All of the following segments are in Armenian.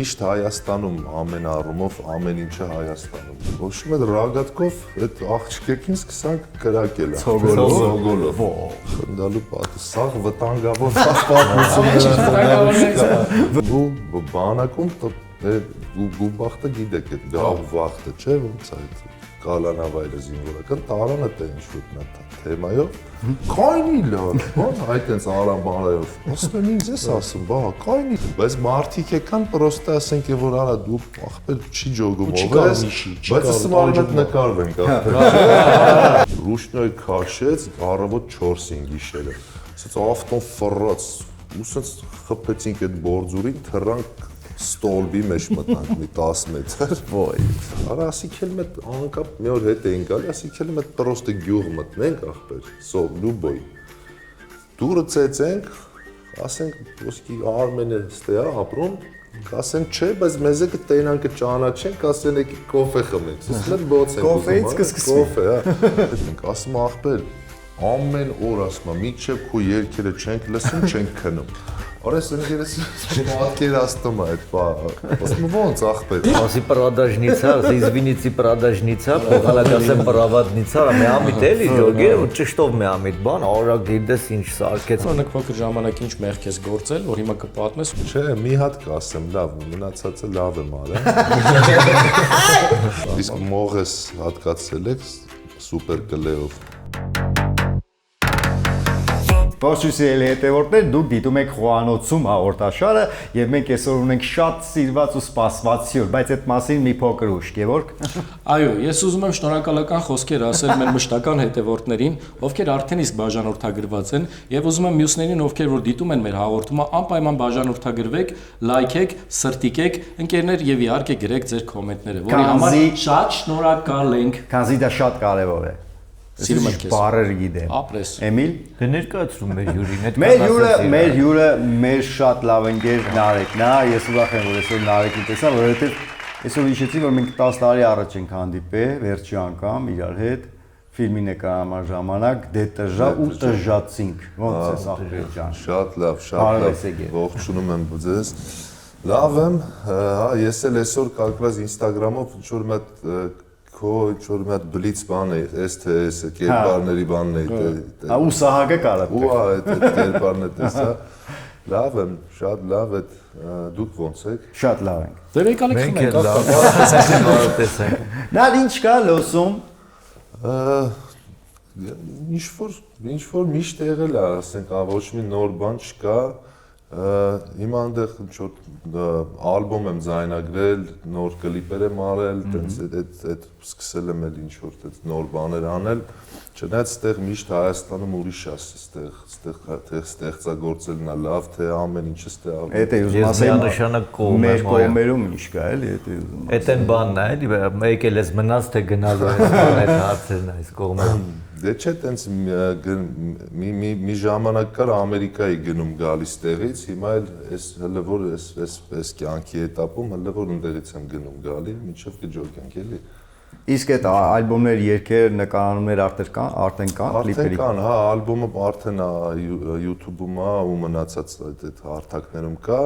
միշտ Հայաստանում ամեն առումով ամեն ինչը Հայաստանում։ Ոչմ է ռագատկով այդ աղջիկին սկսանք կրակել։ Ցոգոլով։ Խնդալու պատը, սաղ վտանգավոր պատմություններ։ Ու բանակում գուբախտը գիտեք այդ գավ վախտը, չէ՞ ոնց է այդ կալանավայրը զինվորական տարանը տե ինչ-որ նա թեմայով կայնի լավ, ո՞ն այդ այնց արամբարայով։ Ասում եմ ինձ էս ասում, բա կայնի, բայց մարդիկ եկան պրոստը ասենք որ արա դու ախպեր չի ջոգում ով ես, բայց ասում արդ նկարվենք ախպեր։ Ռուշնոյ քաշեց առավոտ 4-ին գիշերը։ Ասած ավտոն ֆռած, ու ասած խփեցինք այդ բորձուրին, թռանք ստոլբի մեջ մտնանք մի 10 մետր։ Ոյ։ Արա ասիքել մետ անկապ մի օր հետ էին գալի, ասիքել մետ պրոստը գյուղ մտնենք ախպեր, սով լուբոյ։ Դուրը ծեծենք, ասենք ոսկի Արմենը ստե է ապրում, ասենք չէ, բայց մեզ է կտենան կճանաչենք, ասեն եկի կոֆե խմենք։ Ասում են բոց ենք։ Կոֆեից կսկսվի։ Կոֆե, հա։ Ասում ախպեր, ամեն օր ասում, մինչև քո երգերը չենք լսում, չենք քնում։ Օրես ինքերս պատկերացնում այդ բանը։ Ասում ոնց ախպեր։ Ասի продажница, извините, продажница, փոխանակասեմ պրավադնիցա, մեամիտ էլի ջոգե, ու ճշտով մեամիտ բան, արագ գիտես ինչ սարքեց։ Օրինակ փոքր ժամանակ ինչ մեղք ես գործել, որ հիմա կպատմես։ Չէ, մի հատ կասեմ, լավ, մնացածը լավ եմ արել։ Իսկ մողես հատկացել եք սուպեր կլեով։ Ողջույն հետևորդներ, դուք դիտում եք խոհանոցում հաղորդաշարը եւ մենք այսօր ունենք շատ սիրված ու սպասված սյուր, բայց այդ մասին մի փոքր ուշ, Գևորգ։ Այո, ես ուզում եմ շնորհակալական խոսքեր ասել մեր մշտական հետևորդներին, ովքեր արդեն իսկ բաժանորդագրված են, եւ ուզում եմ մյուսներին, ովքեր որ դիտում են մեր հաղորդումը, անպայման բաժանորդագրվեք, լայքեք, սրտիկեք, ընկերներ եւ իհարկե գրեք ձեր կոմենտները, որի համար շատ շնորհակալ ենք։ Քանզի դա շատ կարեւոր է։ Սիրում եմ քեզ։ Բարեր գիտեմ։ Ապրես։ Էմիլ։ Ներկայացնում մեր հյուրին, Մեր հյուրը մեր շատ լավ ընկեր Նարեկն է, ես ուրախ եմ որ այսօր Նարեկին տեսա, որովհետեւ այսօր հիշեցի որ մենք 10 տարի առաջ ենք հանդիպել, վերջի անգամ իրար հետ ֆիլմի նկարահանման ժամանակ դետժա ու տժացինք։ Ոնց է ախպեր ջան։ Շատ լավ, ողջունում եմ ձեզ։ Լավ եմ, հա, ես էլ այսօր կակրած Instagram-ով ինչ-որ մեկ քո ինչ-որ մեկ բլից բան է, STS կերպարների բանն է։ Հա, ու Սահակը կարա։ Ու այդ կերպարն է տեսա։ Լավ եմ, շատ լավ է։ Դուք ոնց եք։ Շատ լավ ենք։ Դե եկալ եք խմենք, տեսանք։ Նա ինչ կա լոսում։ Ինչ-որ միշտ եղել է, ասենք, ոչ մի նոր բան չկա։ Հիմա այնտեղ ինչ-որ ալբոմ եմ ձայնագրել, նոր կլիպեր եմ արել, այդ սկսել եմ էլ ինչ-որ նոր բաներ անել, չնայած այդտեղ միշտ Հայաստանում ուրիշ է, այդտեղ ստեղծագործելն է լավ, թե ամեն ինչը ստեղ։ Էդ է ուզում ասեմ, մեր կողմերում ինչ կա էլի, էդ է ուզում։ Էդ են բանն է, էլի, եկել ես մնաց թե գնալու ես այդ հարցերն այս կողմերում։ Դե չէ, տենց մի ժամանակ կար Ամերիկայի գնում գալիս տեղից, հիմա էլ հələ որ այս կյանքի էտապում հələ որ ընդեղից եմ գնում գալի, մինչև կջոկենք էլի։ Իսկ այդ ալբոմներ, երգեր, նկարահանումներ արդեն կան, Արդեն կան, հա, ալբոմը արդեն YouTube-ում է ու մնացած այդ հարթակներում կա։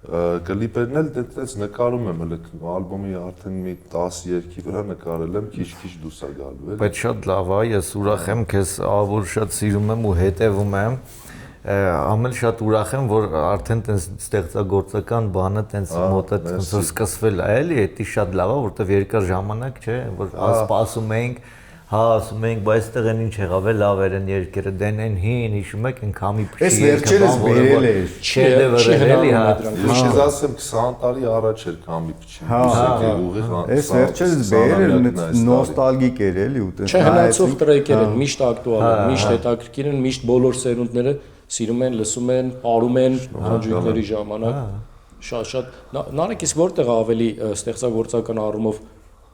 Կլիպերն էլ դες նկարում եմ, հələ ալբոմի արդեն մի 10 երգի վրա նկարել եմ, քիչ դուրս է գալու, էլի։ Բայց շատ լավ է, ես ուրախ եմ, քեզ ավոր շատ սիրում եմ ու հետևում եմ։ Ամեն շատ ուրախ եմ, որ արդեն տենց ստեղծագործական բանը տենց մոտը տենց սկսվել է, էլի, դա շատ լավ է, որովհետև երկար ժամանակ չէ, որ սպասում ենք, հա, ասում ենք, բայց այստեղ են ինչ եղավ է, լավ էր են երկերը, դեն են հին, հիշում եք, են քամի փչի։ Էս վերջերս բերել էր։ Շեդևր էլի, հա։ Ես ասեմ 20 տարի առաջ էր քամի փչի։ Էս վերջերս բերել էր, նոստալգիկ էր էլի ու տես։ Չէ, հնացող տրեքեր են, միշտ ակտուալ են, միշտ հետաքրքիր են, միշտ բոլոր սերունդները սիրում են, լսում են, ապրում են հաջողությունների ժամանակ։ Շատ նարեկ իսկ որտեղ ավելի ստեղծագործական առումով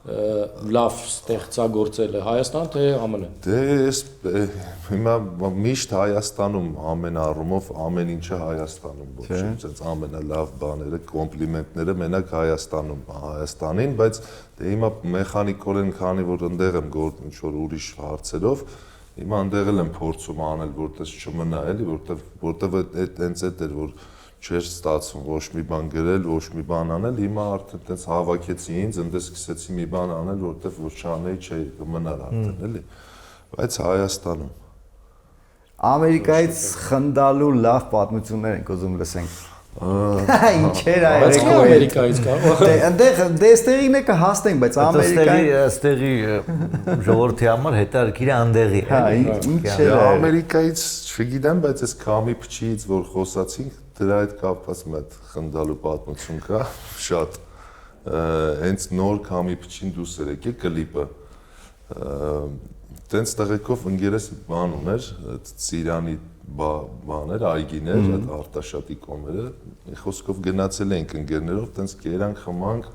լավ ստեղծագործել է Հայաստան թե ԱՄՆ։ Դե ես հիմա միշտ Հայաստանում ամեն առումով ամեն ինչը Հայաստանում ոչ այնպես ամենալավ բաները, կոմպլիմենտները մենակ Հայաստանին, բայց դե հիմա մեխանիկորեն քանի որ ընդեղ եմ գործ ինչ որ ուրիշ հարցերով, հիմա ընդեղ եմ փորձում անել որտես չմնա էլի, որտեվ այդ հենց այդ էր որ չէր ստացվում ոչ մի բան գրել, ոչ մի բան անել, հիմա արդեն այդպես հավաքեցի ինձ, ընդ սկսեցի մի բան անել, որտեվ ոչ չանեի, չէի մնար արդեն, էլի։ Բայց Հայաստանում Ամերիկայից խնդալու լավ պատմություններ ենք ուզում լսենք։ Ինչեր է Բայց Ամերիկայից կարող։ Այնտեղ դեստերին է կհաստենք, բայց Ամերիկայի այստեղի ժողովրդի համար հետարքիր անդեղի։ Հա, ինչեր է։ Ամերիկայից չգիտեմ, բայց այս քամի փչից, որ խոսացինք, դրա հետ կապված մեծ խնդալու պատմություն կա, շատ։ Հենց նոր քամի փչին դուրս էր եկել կլիպը։ Տենց տեղեկով ընկերս բան ուներ, Ծիրանի բաներ, այգիներ, այդ Արտաշատի կոմերը, մի խոսքով գնացել ենք ընկերներով, տենց կերանք խմանք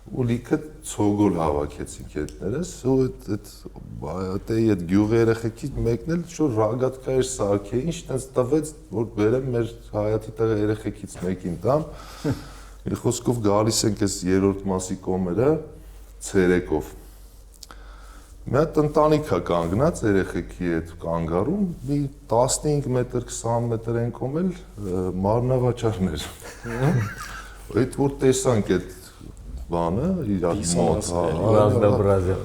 ու լիքը ցոգոլ հավաքեցինք հետներս, ու այդ գյուղի երեխեքից մեկն էլ շուտ ռագատկա էր սարքե, ինչ տենց տվեց, որ բերեմ մեր հայաթի տղա երեխեքից մեկին տամ, մի խոսքով գալիս ենք այս երրորդ մասի կոմերը ցերեկով։ Մի հատ ընտանիք է կանգնած երեխեքի հետ կանգառում, մի 15 մետր, 20 մետր են կոմել մարմնավաճառներ։ Այդ որ տեսանք այդ բանը, իրար մոտ, Բրազիլ։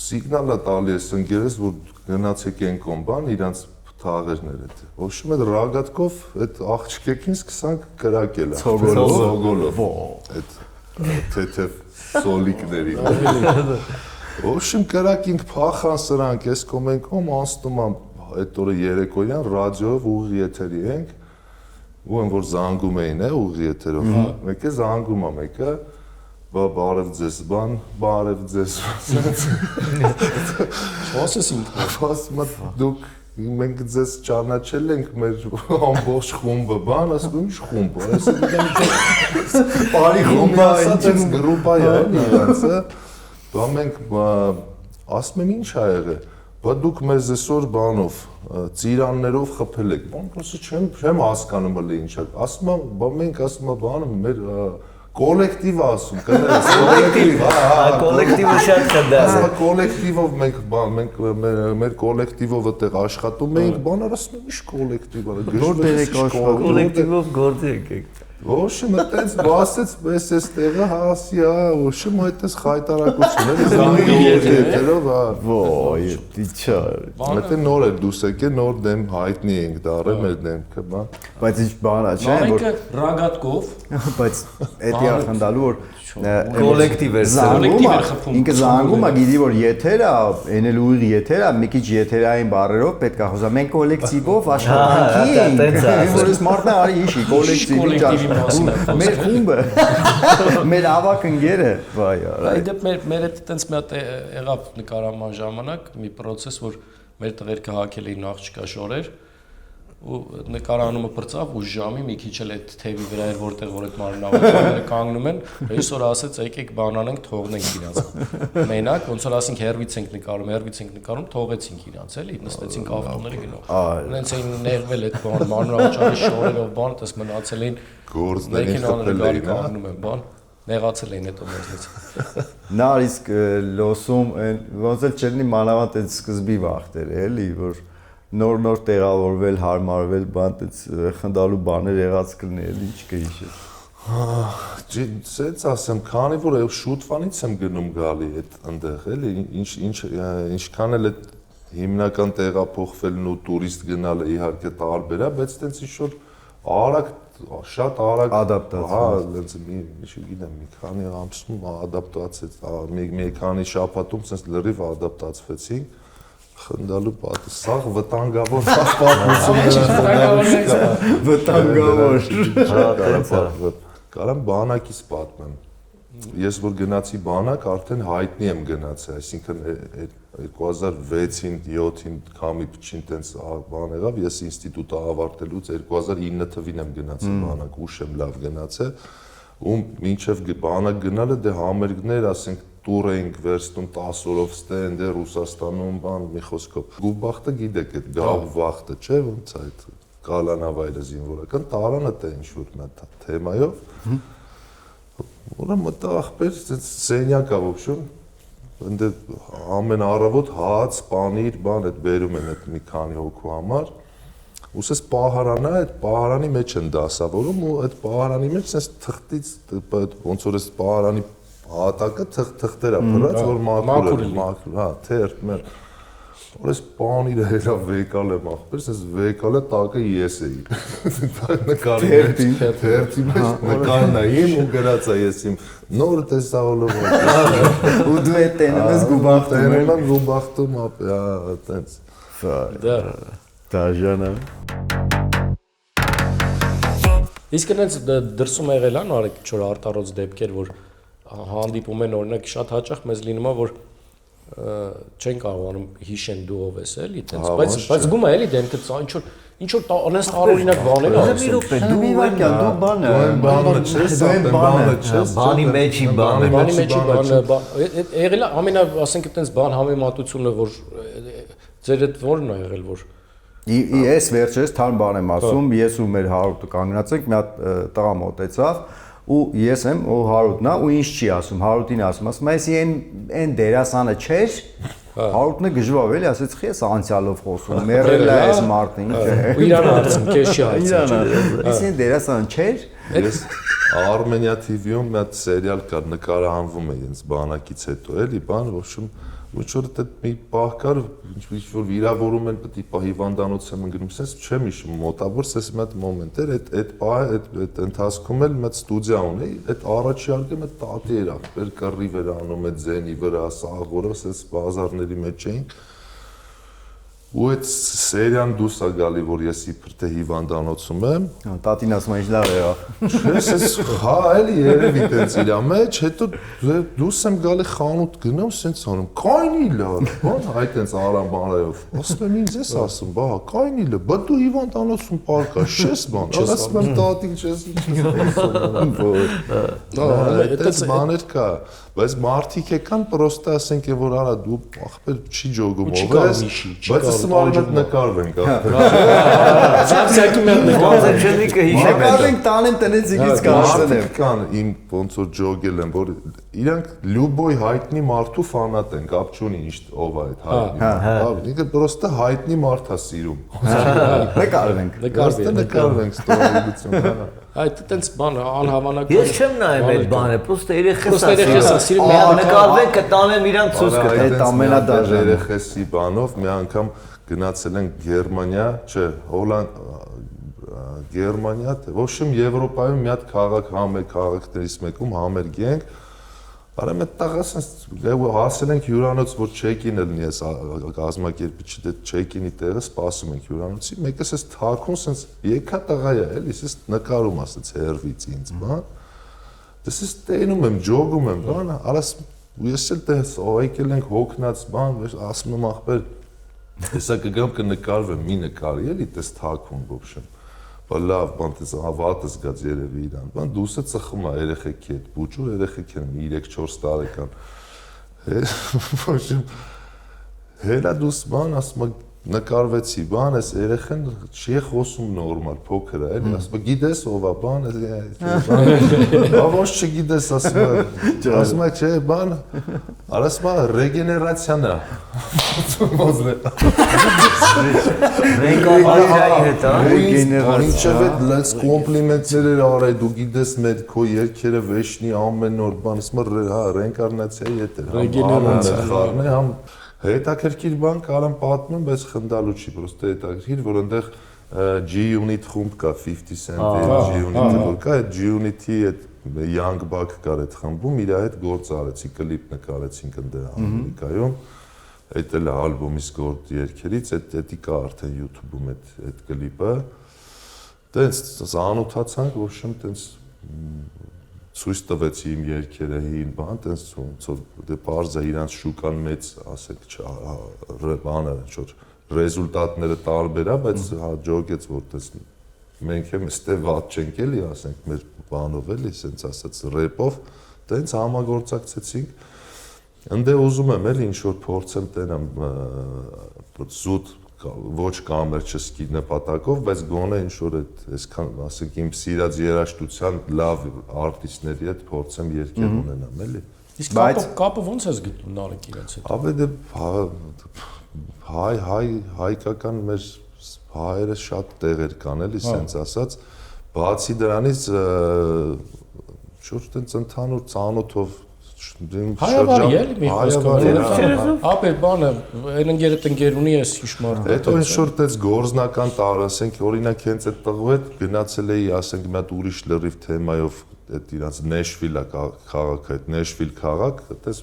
սիգնալ է տալի ես ընկերես, որ գնացեք են կոմ բան, իրանց թաղերներ այդ։ Ոչմ այդ ռագատկով այդ աղջիկին սկսանք կրակել։ Ցոգոլով։ Այդ թեթև սոլիկների։ Ոչմ կրակինք փախան սրանք, ես կոմենկոմ անցնում եմ այդ օրը երեկոյան ռադիոյով ուղիղ եթերի ենք, ու են որ զանգում էին ուղիղ եթերով, մեկը զանգում է մեկը, բարև ձեզ բան, բարև ձեզ։ Ասես ինքն։ Ասում եմ դուք մենք ձեզ ճանաչել ենք մեր ամբողջ խումբը, բան, ասում ինչ խումբ, այսինքն բարի խումբը, ինչ գրուպա է, իրանցը։ Բա մենք ասում եմ ինչ ա եղել, բա դուք մեզ այսօր բանով ծիրաններով խփել եք, բան պրոստը չեմ հասկանում էլի ինչ է, ասում եմ, բա մենք ասում եմ բանը մեր կոլեկտիվ ասում, կներես, կոլեկտիվ, Կոլեկտիվը շատ խնդաս է։ Կոլեկտիվով մենք մեր կոլեկտիվով այդտեղ աշխատում էինք, բաներ ասում եմ, ինչ կոլեկտիվ է, Որտեղ եք աշխատում։ Կոլեկտիվով գործ եկեք։ Ոչմ այդպես բասեց, պես էս տեղը հասի, ոչմ այդպես խայտարակություն էլի զանգի եթերով, Ոյ, դիչա։ Մտե նոր է դուս եկե, նոր դեմ հայտնի ենք դարել մեր դեմքը, բան։ Բայց ինչ բան է, չէ՞, որ Նայքը ռագատկով, բայց էդի ախնդալու որ Կոլեկտիվ էր Կոլեկտիվ էր խփում։ ինքը զանգում է, գիտի որ եթերը, էնել ուղիղ եթերը, մի քիչ եթերային բառերով պետք է խոսա։ Մենք կոլեկտիվով աշխատանքի ենք, որ ես մարդն է արի իշի, կոլեկտիվի մեր խումբը, մեր ավակ ընկերը, վայ, այդ մեր այդ տենց մի հատ եղավ նկարահանման ժամանակ մի process, որ մեր տղերքը հակել էին աղջկա շորեր ու նկարահանումը բրծավ ու ժամի մի քիչ էլ այդ թևի վրա էր որտեղ որ այդ մարմնավորները կանգնում են այսօր ասեց եկեք բան անենք թողնենք իրանց մենակ ոնց որ ասենք հերվից ենք նկարում թողեցինք իրանց էլի նստեցինք ավտոների գնով ունենց էին ներվել այդ բան մարմնավորի շորերով բան տես մնացել էին Գործներին խփել էին, կանգնում են բան նեղացել էին հետո մեզնից նա իսկ լոսում ոնց էլ չլինի մանավանդ այդ սկզբի վախտեր էլի որ նոր տեղավորվել, հարմարվել, բան այդպես խնդալու բաներ եղած կլինի, էլի ինչ կհիշես։ Սենց ասեմ, քանի որ շուտվանից եմ գնում գալի այդ այնտեղ, էլի, ինչքան էլ այդ հիմնական տեղափոխվելն ու տուրիստ գնալը իհարկե տարբեր է, բայց այդպես ինչ-որ արագ, շատ արագ ադապտացիա։ Հա, այդպես չգիտեմ, մի քանի ամսում ադապտացեց, մի քանի շաբաթում այդպես լրիվ ադապտացվեցինք։ Խնդալու պատը, սաղ վտանգավոր պատմություն վտանգավոր կարամ բանակից պատմեմ ես որ գնացի բանակ արդեն հայտնի եմ գնացել այսինքն 2006-ին 7-ին քամի փչին տենց բան եղավ ես ինստիտուտը ավարտելուց 2009 թվին եմ գնացել բանակ ուշ եմ լավ գնացել ու մինչև բանակ գնալը դե համերգներ ասենք տուր էինք վերցնում 10 օրով ստենդ է Ռուսաստանում բան մի խոսքով Գուբախտը գիտեք այդ գավ վախտը չէ ոնց է այդ կալանավայրը զինվորական տարանը տե ինչ-որ մի թեմայով որը մտա ախպեր սենյակա ոբշում ընդ ամեն առավոտ հաց, պանիր, բան այդ բերում են այդ մի քանի հոգու համար Ուսես պահարանա, այդ պահարանի մեջ են դասավորում ու այդ պահարանի մեջ sense թղթից ոնց որ այս պահարանի հատակը թղթեր է փռած, որ մաքուր է, հա, թերթ մեր Որես բան իր հելա վեկալ եմ ախպեր, sense վեկալը տակը ես էի։ Նկարի թերթի մեջ նկարն եմ ու գրած է ես իմ նոր տեսավորով ու դու այդ տենում ես գուբախտում ապ, հա, տենց։ Դաժանը։ Իսկ այնց դրսում եղել է նարեկ ինչ-որ արտարոց դեպքեր, որ հանդիպում են օրինակ շատ հաճախ մեզ լինում է, որ չեն կարողանում հիշեն դու ով ես էլի, տենց, բայց զգում է էլի դեմքը ինչ որ անես տարօրինակ բաներ ասում։ Դու իվարկյալ, դու բանը, բանի մեջի բանը, բանի մեջի բանը, եղել է ամենա, ասենք այտենց բան համեմատությունը, որ ձեր հետ որն է եղել, որ Ես վերջերս թարմ բան եմ ասում, ես ու մեր Հարութը կանգնած ենք, մի հատ տղա մոտեցավ ու ես եմ ու Հարութն է ու ինչ չի ասում, Հարութին ասում, ես այն դերասանը չէր, Հարութն է գժվավ էլի, ասեց խի ես անցյալով խոսում, մեռել է այս մարդը, ինչ է։ Ու իրան հարցում, քեզ չի հարցում։ Ես այն դերասանը չէր։ Ես Armenia TV-ում մի հատ սերիալ կար, նկարահանվում է ինձ բանակից հետո էլի, բան, в общем Ոչ որ դա մի պահ կար, ինչ որ վիրավորում են, պետք է հիվանդանոց եմ ընկնում, sense չեմ հիշում մոտավոր, sense մի հատ մոմենտ էր, այդ պահը, այդ ընթացքում էլ մի հատ ստուդիա ունեի, այդ առաջի արկը մի տատի էր ախպեր, կռիվ էր անում այդ ձենի վրա, սաղորը, sense բազարների մեջ էինք։ Ու այդ սերիան դուրս է գալի, որ ես իբր թե հիվանդանոցում եմ։ Տատին ասում է ինչ լավ եղավ։ Ես հա էլի երևի տենց իրա մեջ, հետո դուրս եմ գալի խանութ գնամ, սենց անում, կայնի լավ, բան, հայ տենց արամ բանայով։ Ասում եմ ինձ ես ասում, բա կայնի լավ, բա դու հիվանդանոցում պարկա, շես բան։ Ասում եմ տատին չես Այդպես բաներ կա, բայց մարդիկ եկան պրոստը ասենք որ արա դու ախպեր չի ջոգում ով ես, բայց ասում արդ նկարվենք Սակի մենք Կոնցեպցիոնիկը հիշեմ եմ։ Նկարենք տանեմ տնից իգից կարծել եմ։ Կան իմ ոնց որ ջոգել են, որ իրանք լյուբոյ հայտնի մարդու ֆանատ են, կապ չունի ինչ ով է այդ հայտնի։ Ինքը պրոստը հայտնի մարդ է սիրում։ Նկարվենք։ Նկարվենք ստորագրություն։ Այդ տենց բան անհավանական։ Ես չեմ նայում այդ բանը, պրոստը երեխես սիրում եմ, նկարվեն կտանեմ իրան ցույց կտամ։ Այդ ամենադաժան երեխեսի բանով մի անգամ գնացել ենք Գերմանիա, չէ, Հոլանդ Գերմանիա, թե ոչ իմ Եվրոպայում մի հատ քաղաքներից մեկում համերգ ենք։ Բարեմ այդ տղասens հասել ենք հյուրանոց, որ check-in լինի, այս կազմակերպիչի դե check-in-ի տեղը սպասում ենք հյուրանոցի, մեկս էս թաքուն sense եկա տղա է, էլի, ես նկարում ասած հերվից ինձ, բան։ Դες ես տենում եմ, ջոգում եմ, բան, արաս ես էլ դες եկել ենք հոգնած, բան, ասում եմ ախպեր, հեսա կգամ կնկարվեմ, մի նկարի, էլի, դες թաքուն, в общем։ Բա լավ, բան դες ավատս գած երևի իրան, բան դուսը ծխում է երեխեքի հետ, բուջուր երեխեքի են 3-4 տարեկան։ Ոչմ հելա դուս բան ասում նկարվեցի, բան էս երեխեն չի խոսում նորմալ, փոքր է, էլի, ասում գիտես ով է, բան է, բա ոչ չգիտես, ասում է չէ, բան, ասում է ռեգեներացիան է։ Ռեգեներացիայի հետ, Ինչև այդ լաց կոմպլիմենտներ էր արել, դու գիտես մեր քո երկերը վեշնի ամեն օր, բան, ասում է հա ռեինկարնացիայի հետ էր, ռեգեներացիան է, համ հետաքրքիր բան կարամ պատմեմ, բայց խնդալու չի, պրոստը հետաքրքիր, որ այնտեղ G-Unit խումբ կա 50 Cent-ի G-Unit-ը, որ կա այդ G-Unit-ի այդ Young Buck կար այդ խմբում, իր հետ գործ արեցի, կլիպ նկարեցինք այնտեղ Ամերիկայում, այդ էլ ալբոմից գործ երգերից, դա կա արդեն YouTube-ում այդ կլիպը, տենց անոթացանք, ոչ եմ տենց ցույց տվեցի իմ երգերը հին բան, տենց դե բարձա իրանց շուկան մեծ, ասենք, բանը, ինչ-որ ռեզուլտատները տարբեր է, բայց հաջողեց, որ տես մենք եմ ստե վատ չենք էլի, ասենք, մեր բանով էլի, սենց ասած ռեպով, տենց համագործակցեցինք, ընդ է ուզում եմ էլի ինչ-որ փորձեմ տենամ զուտ ոչ կամերչեսկի նպատակով, բայց գոնե ինչ-որ այսքան, ասենք, իմ սիրած երաժշտության լավ արտիստների հետ փորձեմ երգեր ունենամ, էլի։ Իսկ կապը ո՞նց ես գտնում Նարեկ իրենց հետ։ Ավելի հայկական մեր հայերը շատ տեղեր կան էլի, սենց ասած, բացի դրանից շուտ տենց ընդհանուր ծանոթով Հայավարի էլի մի խոսքով։ Ապեր բանը, այն ընկեր ունի ես հիշմար։ Հետո ինչ որ տենց գործնական տար, ասենք օրինակ հենց այդ տղու հետ գնացել էի, ասենք մի հատ ուրիշ լրիվ թեմայով այդ իրանց Նեշվիլը քաղաքը, այդ Նեշվիլ քաղաք, այդպես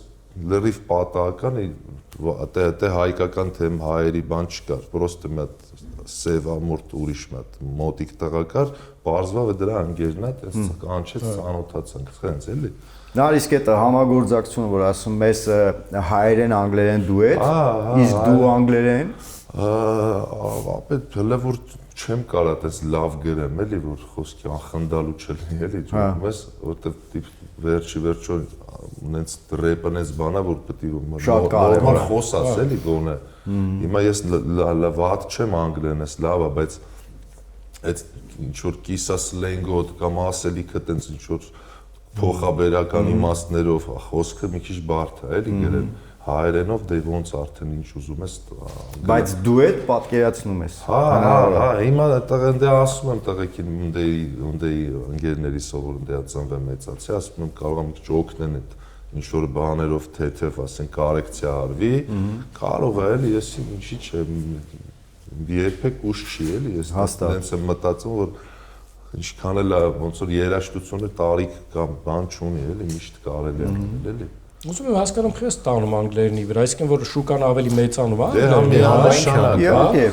լրիվ պատահական է հայկական թեմ հայերի բան չկար, պրոստը մի հատ սև ամորտ ուրիշ մի հատ մոտիկ տղա կար, բարձվավ է դրա ընկերն է, այդպես կանչեց ծանոթացանք, խենց էլի։ Նա իսկ այդ համագործակցությունը, որ ասում ես հայերեն անգլերեն դուետ, իսկ դու անգլերեն, ապետ հələ որ չեմ կարա այդպես լավ գրեմ էլի, որ խոսքի անխնդալու չլինի էլի, ճուղում ես, որտեվ վերջի վերջո նենց ռեպն ես բանա, որ պետք է նորմալ խոսաս էլի գոնե։ Հիմա ես վատ չեմ անգլերեն ես լավա, բայց այդ ինչ որ կիսա սլենգոտ կամ ասելիքը տենց ինչ որ փոխաբերական իմաստներով խոսքը մի քիչ բարդ է էլի գրել հայերենով դե ոնց արդեն ինչ ուզում ես բայց դուետ պատկերացնում ես հա հիմա տղեն դե ասում եմ տղեկին ունդեի ընկերների սովոր ունդեա ծնվել մեծացի ասում եմ կարող եմ քիչ օգնեն այդ ինչ որ բաներով թեթև ասեն կորեկցիա արվի կարող է էլի ես ինչի՞ չեմ երբեք ուշ չի էլի ես հենց եմ մտածում որ ինչքան էլ ոնց որ երաժշտությունը տարիք կամ բան չունի էլի միշտ կարելի է էլի Ուզում եմ հասկանում քեզ տանում անգլերենի վրա, այսինքն որ շուկան ավելի մեծանում է, իհարկե,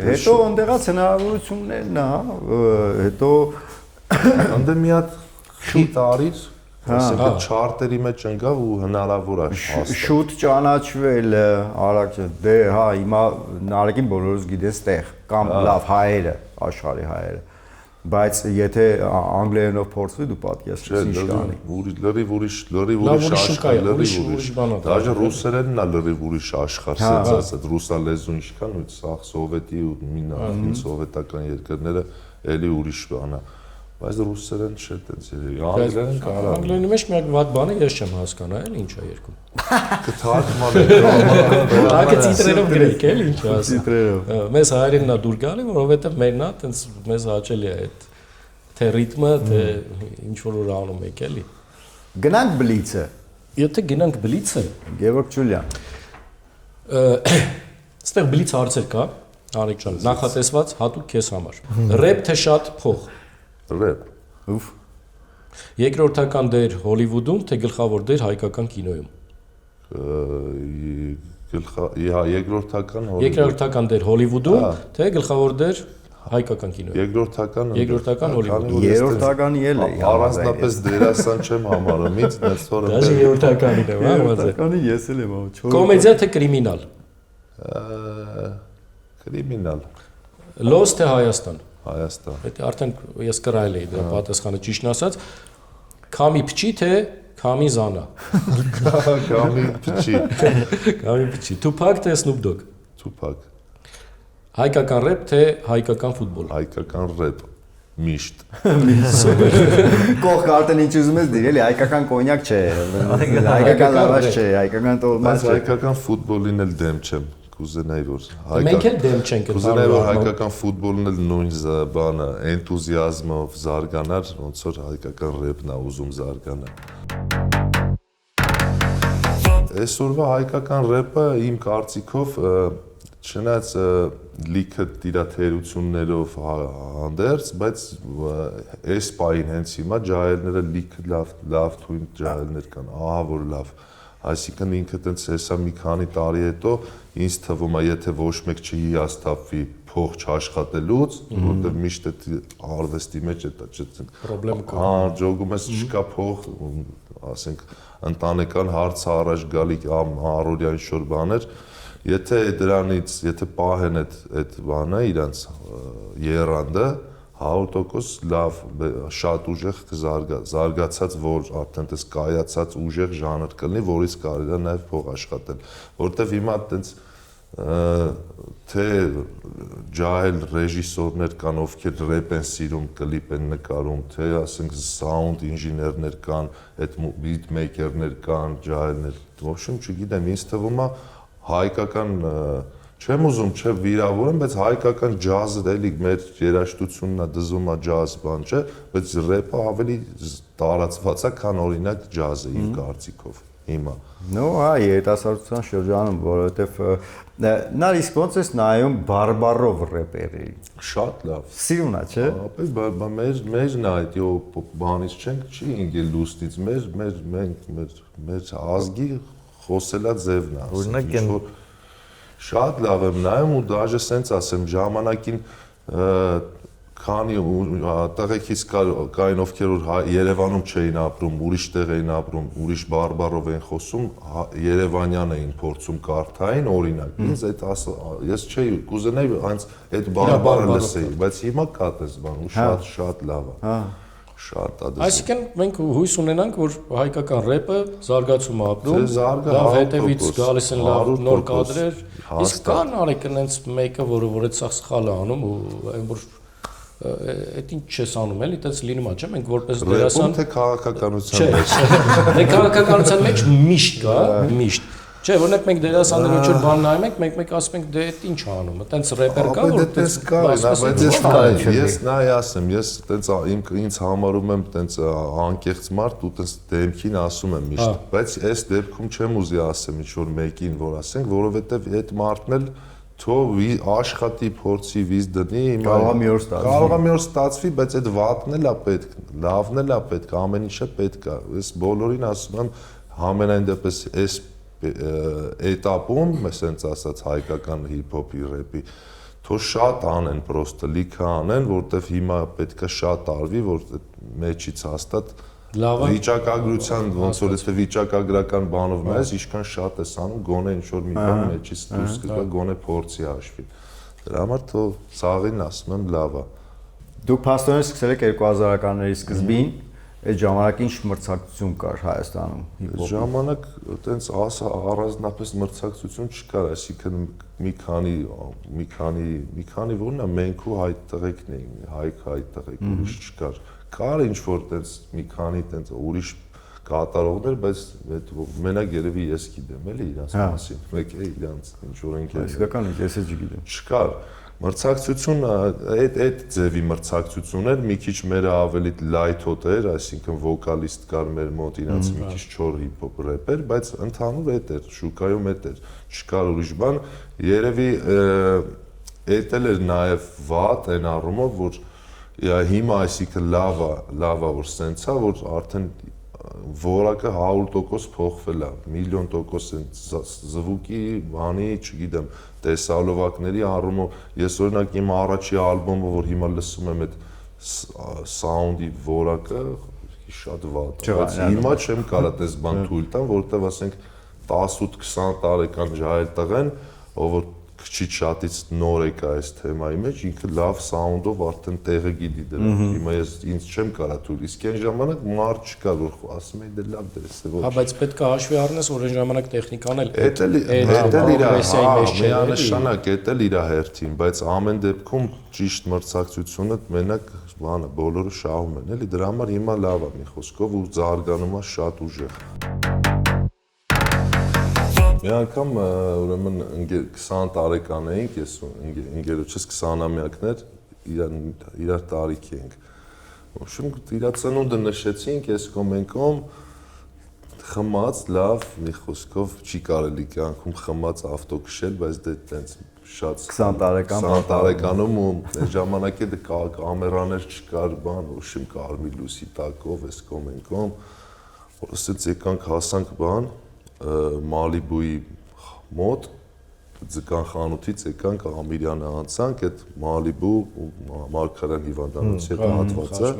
հետո ընդեղած հնարավորություններն է, հետո անդե մի հատ շուտ արիր, ասենք չարտերի մեջ ընկավ ու հնարավոր է հասնել։ Շուտ ճանաչվել, արագ դե հա, հիմա Նարեկին բոլորս գիտես տեղ կամ լավ հայերը, աշխարհի հայերը բայց եթե անգլերենով փորձվի դու պատկերացրու ինչ կանի լրիվ ուրիշ աշխարհ լրիվ ուրիշ դաժե ռուսերենն է լրիվ ուրիշ աշխարհ ասած ասած ռուսալեզուն ինչքան ու սաղ սովետի ու մինախին սովետական երկրները էլի ուրիշ բան է բայց ռուսերեն չէ տենց երևի անգլերեն կարա անգլերենի մեջ միակ վատ բանը ես չեմ հասկանում էլ ինչ է երկում կթարգման է Ակը ծիտրերով գրեք էլ ինչ ասում մեզ հայերենն է դուր գալի որովհետև մերն է տենց մեզ հաճելի է այդ թե ռիթմը թե ինչ որ անում եք էլի գնանք բլիցը եթե գնանք բլիցը Գևորգ Ջուլյան այստեղ բլից հարցեր կա Արեգ ջան նախատեսված հատուկ քեզ համար ռեփ թե շատ փող Ռեփ ուֆ երկրորդական դեր Հոլիվուդում թե գլխավոր դեր հայկական կինոյում երկրորդական դեր Հոլիվուդում թե գլխավոր դեր հայկական կինոյում երկրորդական Հոլիվուդում երրորդականի էլ է առանձնապես դերասան չեմ համարում ինձ նստորը դաժե երրորդականին եմ հա երրորդականի ես էլ եմ կոմեդիա թե կրիմինալ կրիմինալ լոս թե Հայաստան Հայաստան Դա արդեն ես կրայել էի դրա պատասխանը ճիշտն ասած Քամի փչի թե քամի զանա Քամի փչի Քամի փչի Tupac թե Snoop Dogg Tupac Հայկական ռեփ թե հայկական ֆուտբոլ Հայկական ռեփ միշտ Կողք արդեն ինչ ուզում ես դիր էլի հայկական կոնյակ չէ հայկական լավաշ չէ հայկական տոլմաց չէ հայկական ֆուտբոլին էլ դեմ չեմ Կուզենայի որ մենք էլ դեմ չենք Կուզենայի որ հայկական ֆուտբոլն էլ նույն բանը էնտուզիազմով զարգանար ոնց որ հայկական ռեփն է ուզում զարգանալ Այսօրվա հայկական ռեփը իմ կարծիքով չնայած լիքը տիրաթերություններով հանդերձ բայց այս պահին հենց հիմա ջահելները լիքը լավ թույն ջահելներ կան ահա որ լավ Այսինքն ինքը տենց հեսա մի քանի տարի հետո ինձ թվում է եթե ոչ մեկ չհիասթափվի փող չաշխատելուց, որտեղ միշտ այդ արվեստի մեջ է դա պրոբլեմ կա։ Հա, ջոգում ես չկա փող, ասենք ընտանեկան հարցը առաջ գալի առօրյա ինչ-որ բաներ, եթե դրանից, եթե պահեն այդ բանը իրանց եռանդը 100% լավ, շատ ուժեղ զարգացած, որ արդեն տես կայացած ուժեղ ժանր կլինի, որից կարելի է նաև փող աշխատել, որտեվ հիմա տենց թե ջահել ռեժիսորներ կան, ովքեր ռեփ են սիրում, կլիպ են նկարում, թե ասենք սաունդ ինժեներներ կան, այդ բիթ մեյքերներ կան, ջահելներ, ոբշեմ չգիտեմ, ինձ թվում է հայկական Չեմ ուզում վիրավորեմ, բայց հայկական ջազը էլի մեր երաժշտությունն է, դզում է ջազ բան չէ, բայց ռեփը ավելի տարածված է, քան օրինակ ջազը իմ կարծիքով հիմա։ Նո, հա, երիտասարդության շրջանում, որովհետև նա իսկ ոնց է նայում բարբարով ռեպերի։ Շատ լավ։ Սիրուն է, չէ։ Ապա մերն է այդ բանից չենք չի ինգել լուստից, մեր ազգի խոսելա ձևն է։ Օրինակ Շատ լավ եմ նայում ու դաժե սենց ասեմ ժամանակին քանի տղեկից կային ովքեր որ Երևանում չէին ապրում, ուրիշ տեղ էին ապրում, ուրիշ բարբարով էին խոսում, Երևանյան էին փորձում կարդային, օրինակ։ Ինձ այդ ես չէի կուզենայի հենց այդ բարբարը լսեի, բայց հիմա կա դες բան ու շատ լավ է։ Հա։ Շատ ադես։ Այսինքն մենք հույս ունենանք, որ հայկական ռեպը զարգացում է ապրում, լավ հետևից գալիս են լավ նոր կադրեր, իսկ կան արեկն այնց մեկը, որ այդ սա սխալ է անում ու այն որ այդ ինչ չես անում էլի, այդպես լինում է, չէ՞, մենք որպես դերասան թե քաղաքականության մեջ։ Չէ, քաղաքականության մեջ միշտ կա, միշտ։ Չէ, որնեք մենք դերասաններ ինչ-որ բան նայում ենք, մենք ասում ենք դե այդ ինչ անում, այտենց ռեպեր կա, որ այդպես կա, բայց ես նայ ասեմ, ես այտենց ինձ համարում եմ այտենց անկեղծ մարդ ու այտենց դեմքին ասում եմ միշտ, բայց այս դեպքում չեմ ուզի ասեմ ինչ-որ մեկին, որ ասենք, որովհետև այդ մարդն էլ թող աշխատի, փորձի, վիզ դնի, կարող է մի օր ստացվի, բայց այդ վատն էլ է պետք, լավն էլ է պետք, ամեն ինչը պետք է։ Ես բոլորին ասում եմ, համենայն դեպս այս էտապում, ասենց ասած հայկական հիփ-հոփի ռեպի, թող շատ անեն, պրոստը լիքը անեն, որտեվ հիմա պետք է շատ արվի, որ մեջից հաստատ վիճակագրության ոնց որ եթե վիճակագրական բանով նայես, ինչքան շատ ես անում, գոնե ինչ որ մի բան մեջից դուրս կգա, գոնե փորձի հաշվի։ Դրա համար թող ցաղին ասում եմ լավ է։ Դուք փաստորեն սկսել եք 2000-ականների սկզբին, այդ ժամանակ ինչ մրցակցություն կար Հայաստանում հիփ-հոփի։ Ժամանակ այտենց առանձնապես մրցակցություն չկար, այսինքն մի քանի որն է մենք ու հայ տղեկն էին, հայ տղեկ ուրիշ չկար։ Կար ինչ որ այտենց մի քանի այտենց ուրիշ կատարողներ, բայց այդ մենակ երևի ես գիտեմ էլի իրանց մասին, մեկ է իրանց ինչ որ ընկեր։ Իսկական ես չգիտեմ։ Չկար։ Մրցակցությունը այդ ձևի մրցակցություն էր, մի քիչ մերը ավելի լայթոտ էր, այսինքն վոկալիստ կար մեր մոտ, իրանց մի քիչ չոր հիփ-հոփ ռեպեր, բայց ընդհանուր այդ էր, շուկայում այդ էր, չկար ուրիշ բան։ Երևի այդ էլ էր նաև վատ այն առումով, որ հիմա այսինքն լավ է որ սենց է, որ արդեն որակը 100% փոխվել է, միլիոն տոկոս են զվուկի, բանի, չգիտեմ, տեսալովակների առումով, ես օրինակ իմ առաջի ալբոմը, որ հիմա լսում եմ այդ սաունդի որակը, շատ վատ է, բայց հիմա չեմ կարա տես բան թույլ տամ, որովհետև ասենք 18-20 տարեկան ջահել տղեն, ով որ քիչ շատից նոր եկա այս թեմայի մեջ, ինքը լավ սաունդով արդեն տեղը գիտի դրա։ Հիմա ես ինձ չեմ կարա թույլ, իսկ այն ժամանակ մարդ չկար, որ ասում էի դե լավ դրես է ոչ։ Հա, բայց պետք է հաշվի առնես, որ այն ժամանակ տեխնիկան էլ միանշանակ էդ էլ իր հերթին, բայց ամեն դեպքում ճիշտ մրցակցությունը մենակ բանը բոլորը շահում են, էլի դրա համար հիմա լավ է մի խոսքով ու զարգանում է շատ ուժեղ։ Մի անգամ ուրեմն 20 տարեկան էինք, ես ընկերոջս 20-ամյակներ իրար տարիքի ենք։ Ոբշեմ իր ծնունդը նշեցինք, ես կոմենկոմ խմած, լավ, մի խոսքով չի կարելի կյանքում խմած ավտո քշել, բայց դե տենց շատ 20 տարեկանում ու այդ ժամանակի դե կամերաներ չկար, բան, ոբշեմ կարմիր լույսի տակով, ես կոմենկոմ, որ ասեց եկանք հասանք բան Մալիբուի մոտ ձկան խանութից եկանք Ամիրյանը անցանք այդ Մալիբու ու Մարգարյան հիվանդանոցի հետ հատվածը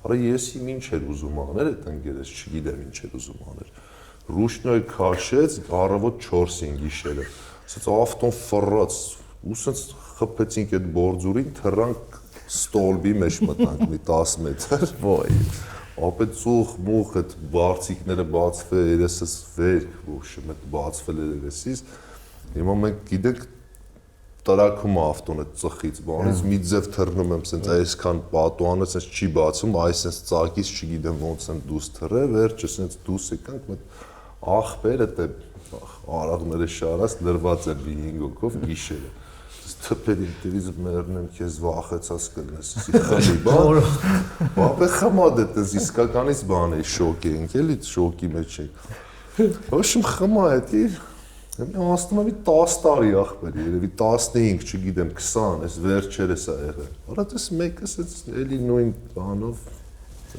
արա ես ինչ էր ուզում անել այդ ընկերս չգիտեմ ինչ էր ուզում անել ռուշնոյ քաշեց առավոտ 4-ին գիշերը ասած ավտոն ֆռած ու ասած խփեցինք այդ բորձուրին թռանք ստոլբի մեջ մտնանք մի 10 մետր ոյ ապա ծուխ մուխ այդ բարձիկները բացվել երեսս վեր ոբշեմ այդ բացվել երեսից հիմա մենք գիտենք տրակում ավտոնը ծխից բանից մի ձև թռնում եմ սենց այսքան պատուանը սենց չի բացում այս սենց ծակից չգիտեմ ոնց եմ դուս թռե վերջը սենց դուս եկանք մեկ աղբերը դե արաղները շարած լրված են 5 հոգով գիշերը։ Թփերին դերից մեռնեմ քեզ վախեցած կլնես սիխալի բան բաբե խմադ է դες իսկականից բան է շոկ ենք էլի շոկի մեջ ենք ոչմ խմա էդի ասում եմ 10 տարի ախպեր երևի 15 չգիտեմ 20 էս վերջերս ա եղել արա դες մեկս էլի նույն բանով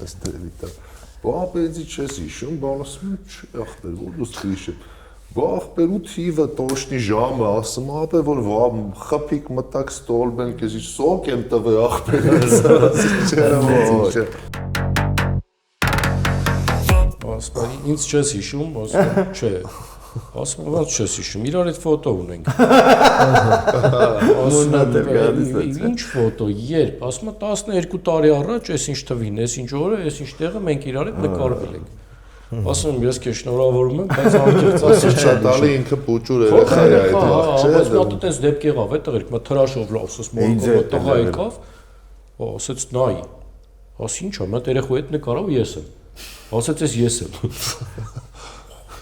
էս դերի տա բաբե ինձ չես հիշում բան ասում եմ ախպեր որ դուս քիշը Ախպերու թիվը տոշնի ժամը ասում ապե որ խփիկ մտակ ստոլբեն քեզի սոկ եմ տվե ախպերից ասում ինձ չես հիշում ասում չէ ասում ո՞ց չես հիշում իրար այդ ֆոտո ունենք ասում ինչ ֆոտո երբ ասում 12 տարի առաջ էս ինչ թվին էս ինչ օրը էս ինչ տեղը մենք իրար հետ նկարվել ենք Ասում եմ ես քեզ շնորհավորում եմ, բայց անկեղծացած շատալի ինքը պուճուր երեխա է այդ վաղ չէ։ Բայց նա տես դեպք եղավ, այդ տղերք մա թրաշով լավսս մորկով տղա եկավ։ Ասեց նայ։ Ասի ինչ է, մա երեխու հետ նկարավ ես եմ։ Ասեց ես եմ։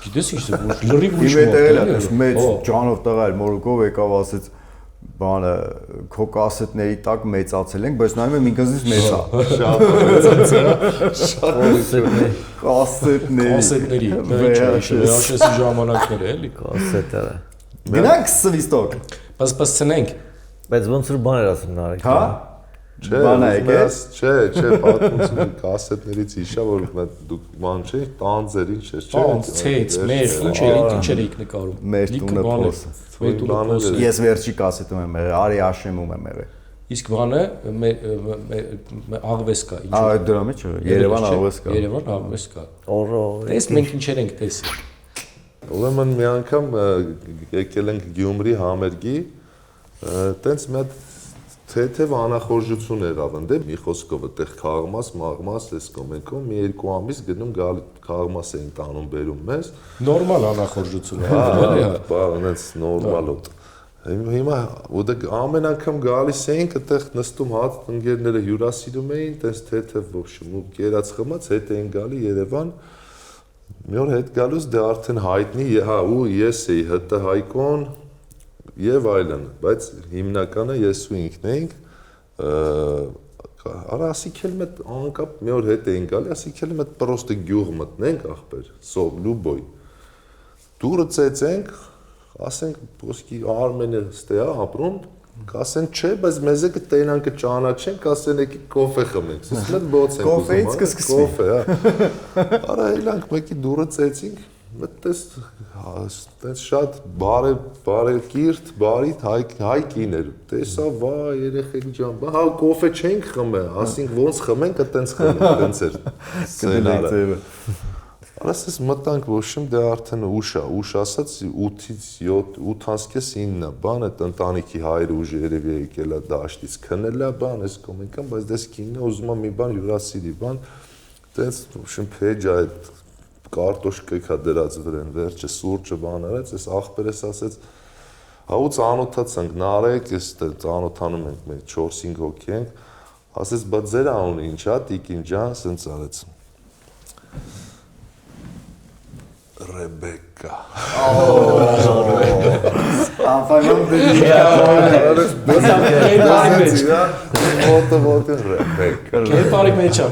Գիտես ինչ է, լրիվ ուրիշ մոտ է։ Մեծ ջանով տղա էր մորկով եկավ ասեց բանը քո կասետների տակ մեծացել ենք, բայց նայում եմ ինքնից մեծ է։ Շատ կասետների VHS-ի ժամանակները էլի կասետերը։ Գնանք սվիստոկ։ Բայց ցնենք։ Բայց ոնց որ բաներ ասում նարեկ։ Հա։ Բանը եկես։ Չէ, պատմություն կասետներից հիշա որ դուք ման չէ, տանձեր ինչ է, չէ։ Տանձեց, մեր ինչ էր նկարում։ Մեր տունը փոս։ Ես վերջի կասետում եմ եղել, Արի Աշեմում եմ եղել։ Իսկ բանը աղվեսկա, ինչ։ Ահա դրա մեջ է, Երևան աղվեսկա։ Երևան աղվեսկա։ Օրո։ Տես մենք ինչեր ենք տեսել։ Ուրեմն մի անգամ եկել ենք Գյումրի համերգի, տենց մի հատ թեթև անախորժություն եղավ ընդ մի խոսքով այդտեղ քաղմաս, մաղմաս, էս կոմենկոմ մի երկու ամիս գնում գալի քաղմաս էին տանում բերում մեզ նորմալ անախորժություն է բան այնց նորմալ ոտ հիմա ու ամեն անգամ գալիս էինք այդտեղ նստում հատ ընկերները հյուրասիրում էին տես թեթև ոբշում ու կերած խմած հետ էին գալի Երևան մի օր հետ գալուց դե արդեն հայտնի հա ու ես էի ՀՏ Հայկոն Եվ այլն, բայց հիմնականը ես ու ինքն էինք, արա ասիք էլ մետ անկապ մի օր հետ էինք գալի, ասիք էլ մետ պրոստը գյուղ մտնենք ախպեր, սով, լուբոյ, դուրը ծեցենք, ասենք ոսկի Արմենը ստեա ապրում, կասեն չէ, բայց մեզ է կտենան կճանաչեն, կասեն եկի կոֆե խմենք, սս մետ բոց ենք կոֆեից կսկսվի, կոֆե, արա իլանք մեկի դուրը ծեցինք, Մտես շատ բարեկիրթ, բարիթ հայ կիներ, տեսա վա երեխեք ջան, հա կոֆե չենք խմել, ասինք ոնց խմենք, այտենց խմենք, այտենց էր սցենարը։ Ասես մտանք ոչմ դե արդեն ուշ ասած 8-ից 7, 8-ից 9-ը, բան այդ ընտանիքի հայրը ուժ երևի եկել է դաշտից քնելա, բան էս կոմենկան, բայց դες կինն ուզում է մի բան հյուրասիրի, բան, այտենց ոչմ փեջա այդ Կարտոշկա կա դրած վրան վերջը սուրճը բան արեց, այս աղբերս ասեց, հա ու ծանոթացանք, նարեկ, ես ծանոթանում ենք մենք 4-5 հոգի ենք, ասեց, բա ձեր անունը ինչ է, Տիկին ջան, սենց արեց։ Ռեբեկա։ Անվանում Ռեբեկա։ Կերպարի մեջ է,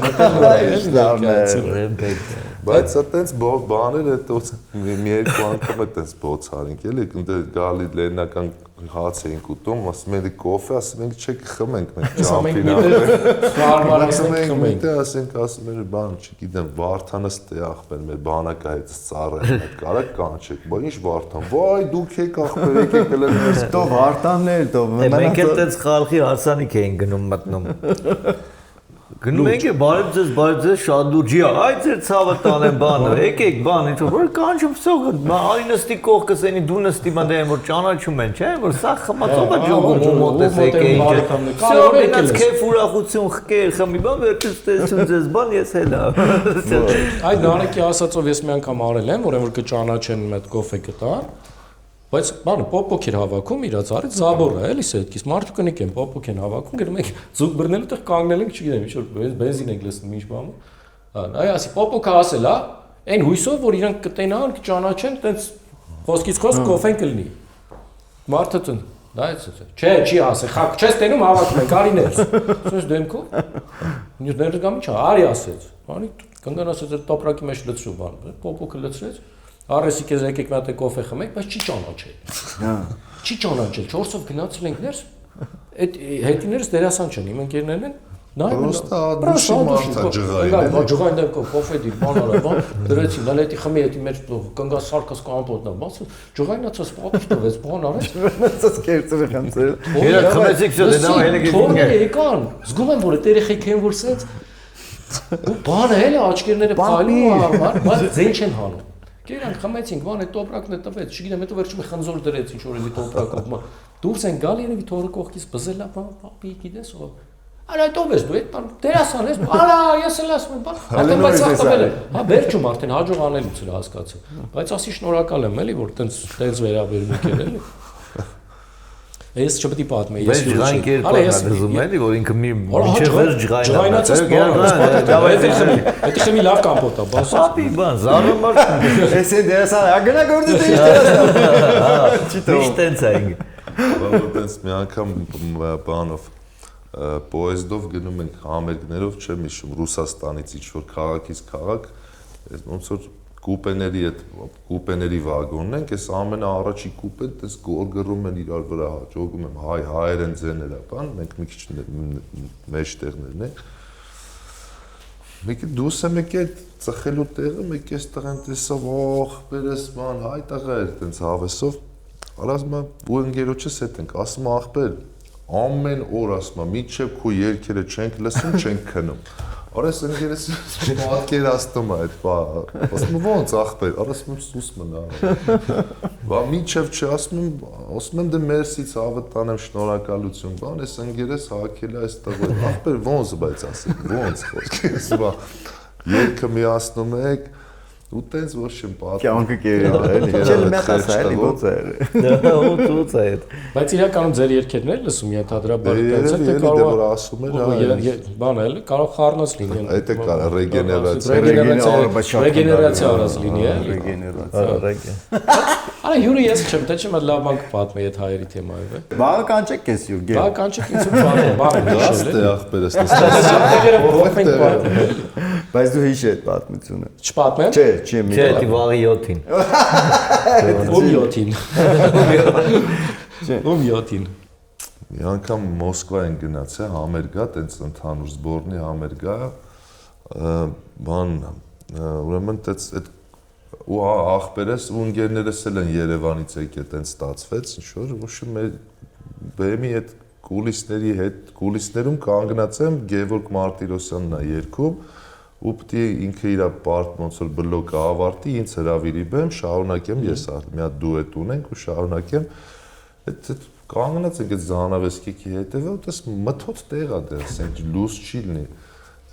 Ռեբեկա։ Բայց այտենց բաներ հետոց մի երկու անգամ այտենց բոցարինք էլի, ընդ գալի լենական հաց էինք ուտում, ասում ենք կոֆե, ասում ենք չէ կխմենք մենք ճամփին։ Ասում ենք բան, չգիտեմ, Վարդանս տե ախպեր մեր բանակայից ծառը հետ կարա կանչեք, բա ինչ Վարդան, վայ դուք եք ախպեր եկեք էլ ներս տո Վարդաններ, տո մենք էլ այդպես խալխի հարսանիք էին գնում մտնում։ Գնում ենք բարև ձեզ շատ լուրջի է, այ ձեր ցավը տանեմ բանը, եկեք բան, ինչ որ կանչում սող, արի նստի կողքս էնի դու նստի մանդեմ որ ճանաչում են, չէ, որ սա խմածով է ջոգում մոտես եկեք։ Սա մենաց քեֆ ուրախություն խկեր, խմի բան, վերջից տեսություն ձեզ բան, ես հելա։ Այդ նարեկի ասածով ես մի անգամ արել եմ, որը որ կճանաչեն մեծ կոֆե կտան։ Բայց բանը պոպոք էր հավաքում իրաց արից զաբորը էլի սեդքից մարդու կնիկ են պոպոք են հավաքում գնում ենք զուգ բռնելու տեղ կանգնել ենք չգիտեմ ինչ որ բենզին ենք լսում ինչ բան այ ասի պոպոքը ասել հա Այն հույսով, որ իրանք կտենան, կճանաչեն, տենց խոսքից խոսք կոֆեն կլինի։ Մարդը տուն, դա է ցույց։ Չէ, չի ասել, խակ չես տենում, հավաքում ենք, արի ներս։ Սոց դեմքով։ Ինձ ներս գամի չէ, արի ասեց։ Բանի կանգան ասեց, այդ տոպրակի մեջ լցրու բան, պոպոկը լցրեց։ Արեսի քեզ եկեք մի հատ կոֆե խմեք, բայց չի ճանաչել։ Հա։ Չի ճանաչել, 4-ով գնացել ենք ներս։ Այդ հետիներս դերասան չեն, իմ ընկերներն են։ Պրոստա դուշի մարդա ջղային։ Դա ջղային դեպքով կոֆե դի բան արա, բան դրեցին, դա լետի խմի հետի մեջ կանգա սարկաս կամպոտնա, բաց ջղայնացած պատիվ տվեց, բան արեց։ Մնացած կերծերը խնդրել։ Երեք խմեցիք շուտ, դա հելը գիտեն։ Եկան, զգում եմ որ այդ երեխեք են որ սենց բանը հելը աչքերները փայլում արմար, բայց ձեն չեն հանում։ Գերանք խմեցինք, բան այդ տոպրակն է տվեց, չգիտեմ, հետո վերջում խնձոր դրեց ինչ որ էլի տոպրակով։ Դուրս են գալ երևի թորը կողքից բզելա, պապի գիտես ով։ Արա այդ ով ես դու, այդ բան դերասան ես, արա ես էլ ասում եմ, բան։ Արդեն բայց սախտվել է։ Հա վերջում արդեն հաջող անելուց էլ հասկացա։ Բայց ասի շնորհակալ եմ էլի, որ տենց վերաբերում եք էլի։ Ես չպետք է պատմեի, ես ջղային կերպարն եմ էլի, որ ինքը մինչև վերջ ջղայնացած դա մի լավ կամպոտ է, բաս։ Պապի բան, զարմար։ Էս է դերասան, ագնա գործը ինչ դերասան։ Չի տո։ Միշտ տենց է ինքը։ Բավական տենց մի անգամ բանով պոեզդով գնում ենք համերգներով, չեմ հիշում, Ռուսաստանից ինչ-որ քաղաքից քաղաք, ոնց որ կուպեների վագոնն ենք, այս ամենաառաջի կուպեն տես գորգռում են իրար վրա, հաջողում եմ հայեր են ձեներա, բան, մենք մի քիչ մեջտեղներն ենք։ Մեկը դուրս եմ եկել ծխելու տեղը, մեկը այս տղան տեսավ, ախպերս, բան, հայ տղա էր տենց հավեսով, ասում եմ, ու ընկերոջս հետ ենք, ասում ախպեր, ամեն օր ասում եմ, մինչև քո երգերը չենք լսում, չենք քնում։ Արես ընկերս պատկերացնում է այդ բանը։ Ասում եմ ո՞նց ախպեր, ասում եմ սուս մնա։ Բա մինչև չի ասում եմ դե մերսից ավտանեմ շնորհակալություն, բան, այս ընկերս հակել է այս տղա։ Ախպեր ո՞նց բայց ասեմ, ո՞նց խոսքես, բա երգը միացնում եք ու տենց որ շեմ պատմում։ Կյանքը կերել է, էլի։ Չէ՞ մտածա, էլի ո՞նց է։ Ո՞նց է։ Բայց իրականում ձեր երգերն էլ լսում ենթադրաբար տենց է թե կարող կարող որ ասում էր, բան էլ կարող խառնած լինի։ Այդ է կարա ռեգեներացիա։ Ռեգեներացիա արած լինի, է։ Ռեգեներացիա։ Արա յուրը ես չեմ, թե չեմ լավ բան կպատմի այդ հայերի թեմայով, է։ Բաղը կանչեք ես յուր գեր։ Բա կանչեք ինձ բան Դաստե ախպերս Տեղերը փոխենք պատմել։ Բայց դու հիշ այդ պատմությունը։ Չպատմեմ։ Չէ, չի մի։ Չէ, դի վաղի 7-ին։ Ում 7-ին։ Չէ։ Ում 7-ին։ Մի անգամ Մոսկվա են գնացել, համերգա, տենց ընդհանուր սբորնի համերգա, բան, ուրեմն տենց այդ ու ախպերս ու ընկերներս էլ են Երևանից եկել, տենց ստացվեց, ինչ որ ուշը մեր բեմի այդ կուլիսներում կանգնած եմ Գևորգ Մարտիրոսյանն է երգում ու պետք է ինքը իր պարտ ոնց որ բլոկը ավարտի, ինձ հրավիրի բեմ, շարունակեմ ես մի հատ դուետ ունենք ու շարունակեմ այդ կանգնած ենք այդ Զանավեսկիքի հետևը, դες մթոց տեղ է դες, ասենք լույս չի լինի։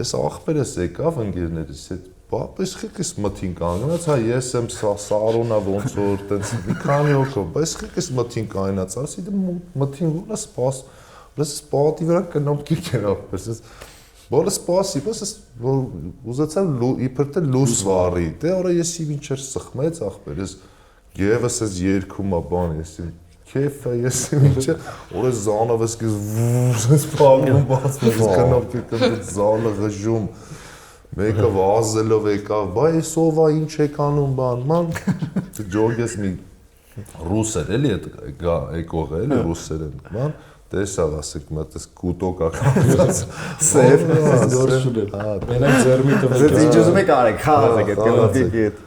Այս ախպերս եկավ ընկերներիս հետ, բայց խիկս մթին կանգնած, հա ես եմ Սարոնա ոնց որ տենց մի քանի հոգով, բայց խիկս մթին կանգնած, ասի դե մթին ո՞րը սպաս, ես սպատի վրա կնոմ կիկեր ախպերս, բոլը սպասի, բայց ուզեցա իբր թե լույս վառի, դե արա ես ինչեր սխմեց ախպերս, եւս ես երգում ա բան, ես Քեֆը ես ինչը օրը Զանավեսկի ես փակում բացում ես կնոպկի կնոպ զալը ղժում մեկը վազելով եկավ բայ սովա ինչ եք անում բան ման ջոգես մի ռուսեր էլի եկող էլի ռուսեր են ման տեսավ ասեք մտես կուտոկա կապած Սև Զորշուր է։ Մենակ ձեռմի տվեք։ Ձեզ ինչ ուզում եք արեք, խաղացեք այդ կնոպկի հետ։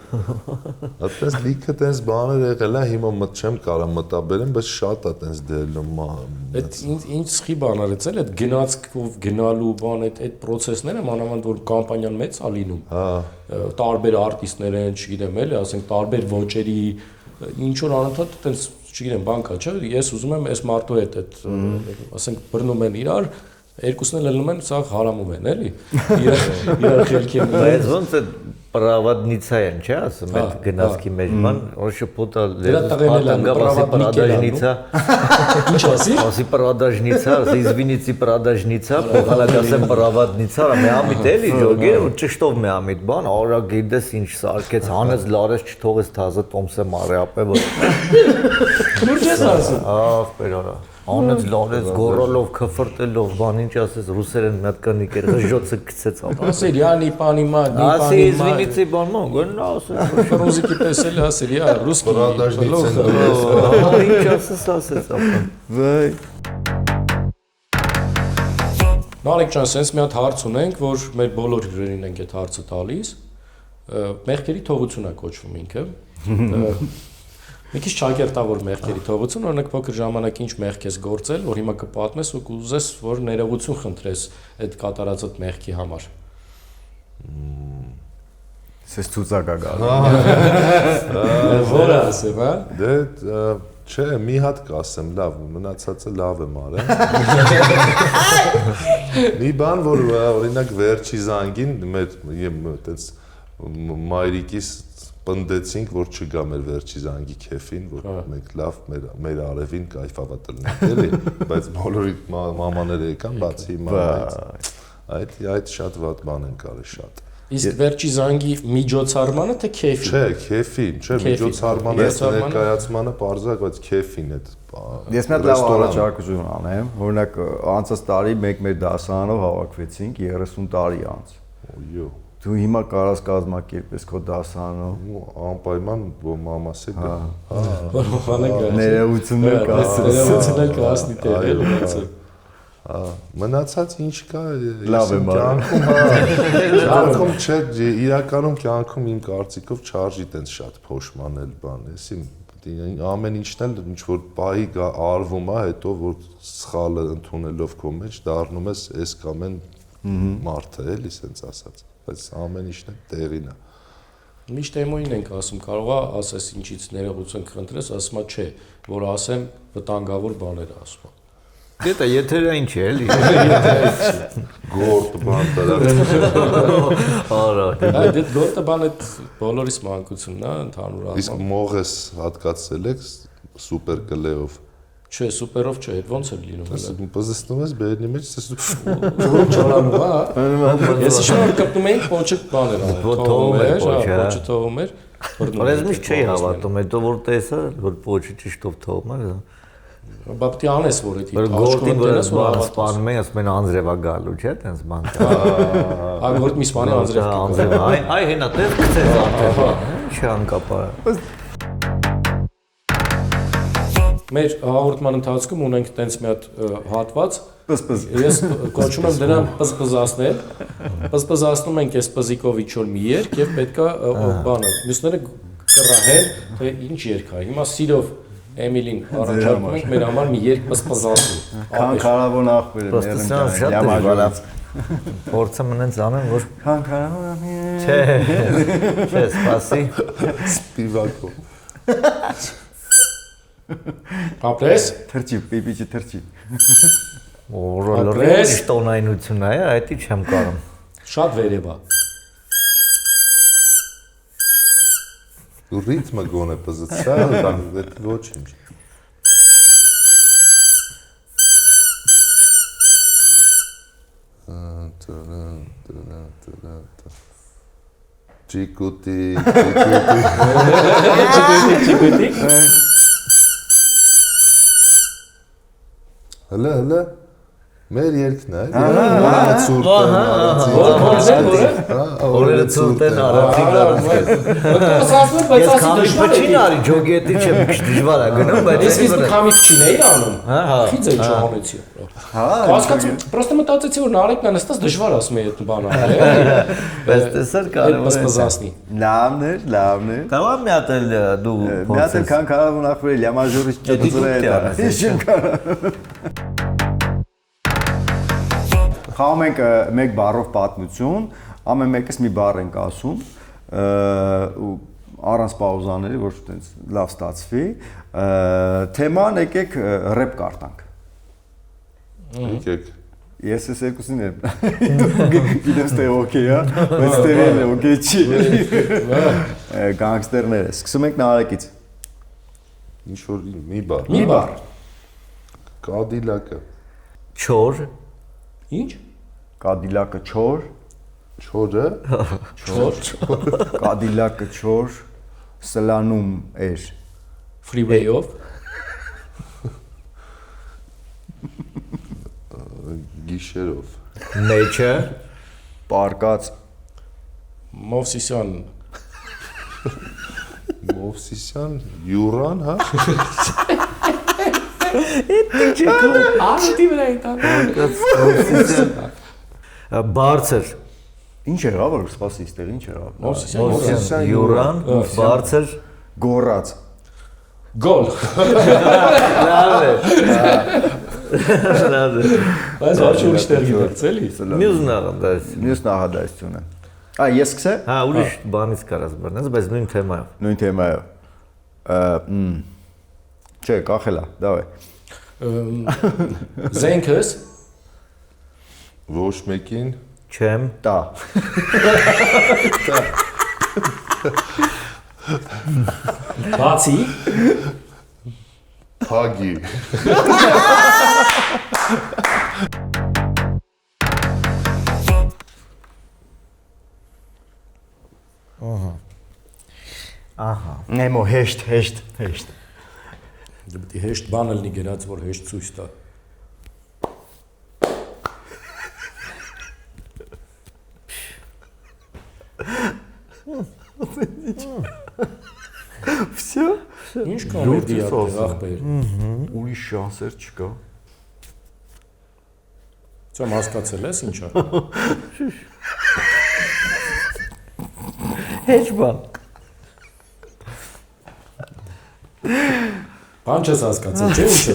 Այդպես լիքը տենց բաներ եղել է, հիմա չեմ կարա մտաբերեմ, բայց շատ է տենց դելում։ Այդ ինչ սխի բան արեց էլ, այդ գնացքով գնալու բան, այդ process-ները մանավանդ որ կամպանիան մեծ է լինում։ Հա։ Տարբեր արտիստներ են, չգիտեմ էլի, ասենք տարբեր ոճերի ինչ որ անընդհատ տենց չգիտեմ բան կա, չէ՞, ես ուզում եմ այս մարդու հետ այդ ասենք բռնում են իրար, երկուսն էլ լնում են, սա հարամում են, էլի։ Իրար խելքի են։ Բայց ոնց է Pravadnitsayan, չէ՞, ասում են գնացքի մեջ բան, որ շփոթա Pravadnitsa։ Ինչ ասի։ Ասի Pravadnitsa, извините, Pravadnitsa, փոխանակասեմ Pravadnitsa, մեամիտ էլի ջոգի ու ճշտով մեամիտ բան, արա գիտես ինչ սարքեց, հանեց լարես չթողեց թազը Տոմսը մարեապե որ։ Ինչ ես ասում։ Ախ, բերանա։ Անեց լարեց գորալով քֆրտելով բան ինչ ասես ռուսերեն մի հատ կնիկեր ղժոցը գցեց ապա ասել յանի պանիմա ասի извините բան ման գնա ասես ռուզիկի տեսել ասել յա ռուսկի ինչ ասես ապա վայ Նարեկ ջան, sense մի հատ հարց ունենք, որ մեր բոլոր հյուրերին ենք այդ հարցը տալիս։ Մեղքերի թողություն է կոչվում ինքը։ Մի քիչ ճակերտավոր մեղքերի թողություն, օրինակ փոքր ժամանակ ինչ մեղք ես գործել, որ հիմա կպատմես ու կուզես, որ ներողություն խնդրես այդ կատարածդ մեղքի համար։ Սես ցուցակա գալ։ Որը ասեմ, հա։ Դե չէ, մի հատ կասեմ, լավ, մնացածը լավ եմ արել։ Մի բան, որ օրինակ վերջի զանգին մեր այդպես մայրիկիս պնդեցինք, որ չգա մեր վերջի զանգի քեֆին, որ մենք լավ մեր արևին կայֆավատ լինենք, էլի, բայց բոլորի մամաները եկան, բացի մամայից։ Այդ շատ վատ բան են կարել շատ։ Իսկ վերջի զանգի միջոցառմանը թե քեֆին։ Չէ, քեֆին, չէ, միջոցառմանը, ներկայացմանը պարզակ, բայց քեֆին է։ Ես մի հատ լավ առաջարկություն անեմ, օրինակ անցած տարի մենք մեր դասարանով հավաքվեցինք 30 տարի անց։ Օյո։ Դու հիմա կարաս կազմակերպես քո դասարանով Անպայման մամասի գա։ ներողություններ կասես։ Ներողություններ կասնի տեղ բացը։ Մնացած ինչ կա լավ եմ կյանքում չէ իրականում կյանքում իմ կարծիքով չարժի տենց շատ փոշմանել բան էսի ամեն ինչն էլ ինչ որ պահի գա արվում է հետո որ սխալը ընդունելով քո մեջ դառնում ես էս կամ այն մարդը էլի սենց ասած բայց ամեն ինչն է տեղին է Միշտ էմոյին ենք ասում կարողա ասես ինչից ներողություն խնդրես ասում է չէ որ ասեմ վտանգավոր բաներ ասում Դե եթերը ինչ է էլի Գորտ բան դրա Արա Այդ գորտը բան այդ բոլորիս մանկությունն է ընդհանուր առմամբ Իսկ մողես հատկացել եք սուպեր կլեով Չէ սուպերով չէ այդ ոնց է լինում հələ Պոզիստում ես բերնի մեջ չորանում հա Ես հիշում եմ կպնում էինք փոչը բաներ փոչը թողում էր Որպես միշտ չի հավատում հետո որ տեսա որ փոչը ճիշտով թողում է Բապտի անես որ էդի գորտին որ սպանում են ասում են անձրևա գալու չէ տենց բան Հա գորտ մի սպանի անձրև այ հենա տես գցես արդեն չանկապա Մեր հաղորդման ընթացքում ունենք տենց մի հատ հատված Պզպզ Ես կոչում եմ դրան պզպզացնել Պզպզացնում ենք այս պզիկով ինչ-որ մի երգ եւ պետքա բանը մյուսները կռահեն թե ինչ երգ է հիմա սիրով Էմիլին առաջարկում ենք մեր համար մի երգ պզպզացնի Քանքարավոր ախպեր Պստասան շատ դժվար է Փորձը մնենց անեմ որ Քանքարավոր Չէ սպասի Սպիվակով Ապրես Թրջի պիպիչի թրջի Օրորորի տոնայնություն է այդի չեմ կարում Շատ վերև է Ռիթմը գոնե պզծա այդ ոչինչ Ճիկուտի Չգիտի Հələ մեր երկն է Օրերը ցուրտ են արածիկ Ասացնում բայց Ես քամի փչին արի ջոգետի չեմ քիչ դժվար է գնում բայց Ես իսկ քամի փչին էի անում Հա Խիձ էի չհանեցի Հասկացում պրոստը մտածեցի որ նարեկն է նստած դժվար ասում է այդ բանը Բայց տեսար կարևոր է Պզպզացնի Լավն է Կավա մի հատ էլ դու Մի հատ էլ քանքարավոր ախպեր լյամաժորից ճծրել է Ինչ կարող Խաղում ենք մեկ բառով պատմություն, ամեն մեկս մի բառ ենք ասում ու առանց պաուզաների, որ այտենց լավ ստացվի, թեման եկեք ռեփ կարտանք։ Եկեք Ես ես երկուսին եմ։ Գիտեմ ստե օքեյ է, բայց ստերել է օքեյ չի։ Գանգստերներ է։ Սկսում ենք Նարեկից։ Ինչ որ մի բառ։ Մի բառ։ Կադիլակը։ Չոր, Ինչ։ Կադիլակը չոր, Չորը։ Չոր։ Կադիլակը չոր, սլանում էր։ Freeway-ով։ Գիշերով։ մեջը, Պարկած Մովսիսյան։ Մովսիսյան Յուրան, հա։ Արտի վրա են բարձր, Ինչ եղավ որ սպասի ստեղ ինչ եղավ։ Մովսիսյան։ յուրան, բարձր, Գորած։ Գոլ։ լավ է, լավ է, Բայց ոչ ուրիշ տեղ գիտես, էլի։ մյուս նախանդայս, Մյուս նախադասությունը։ Ես սկսեմ։ հա, ուրիշ բանից կարաս բռնես, բայց նույն թեմայով, Նույն թեմայով։ Չէ, կախելա, դավայ։ Զենքս Ոչ մեկին չեմ, Տա։ բացի Փագի։ ահա, Նեմո հեշտ։ Դե պետք է հեշտ բան լինի գերած, որ հեշտ ցույց տա։ Всё։ Ինչ կոմեդիա է, ախպեր։ Ուրիշ շանսեր չկա։ Ցոմ հասկացել ես ինչա։ հեչ բան, Բան չես հասկացել, չէ՞ ինչը։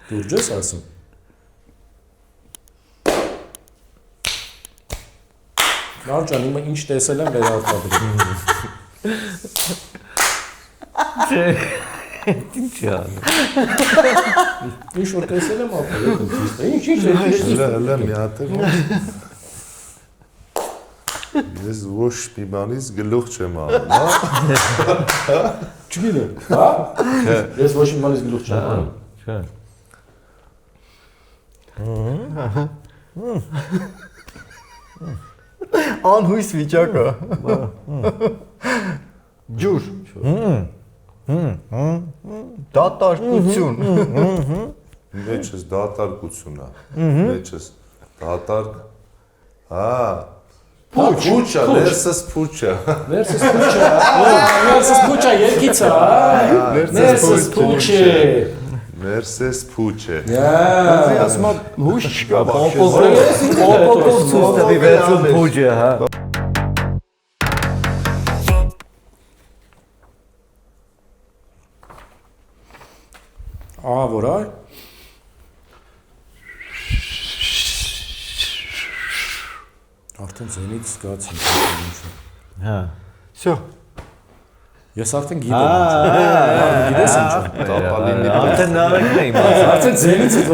Դուրջ ես ասում։ Նարճան, իմը ինչ տեսել եմ վերարտադրում։ չէ, ինչ ան, Ինչ որ տեսել եմ ապա, ինչ Հələ մի հատ է ոչ։ Ես ոչ մի բանից գլուխ չեմ անում, հա։ չգիտեմ, հա? Ես ոչ մի բանից գլուխ չեմ անում։ չէ, Անհույս վիճակը։ Ջուր։ Դատարկություն։ Մեջս դատարկություն է։ Մեջս դատարկ։ Հա։ Փուչա, ներսս փուչա։ Versus Pucha, երկիցը, Versus Pucha։ Ներսես փուչը։ Ես ասում եմ հույս չկա։ պոպոկով ցույց տվի վերջում փուջը, հա, Ահա որ այ։ Արդեն ձենից զգացի ինչը։ հա, Всё։ Ես արդեն գիտեմ։ Գիտես ինչը։ Տապալինի արդեն նարեկն է իմաց, Արդեն ձենից է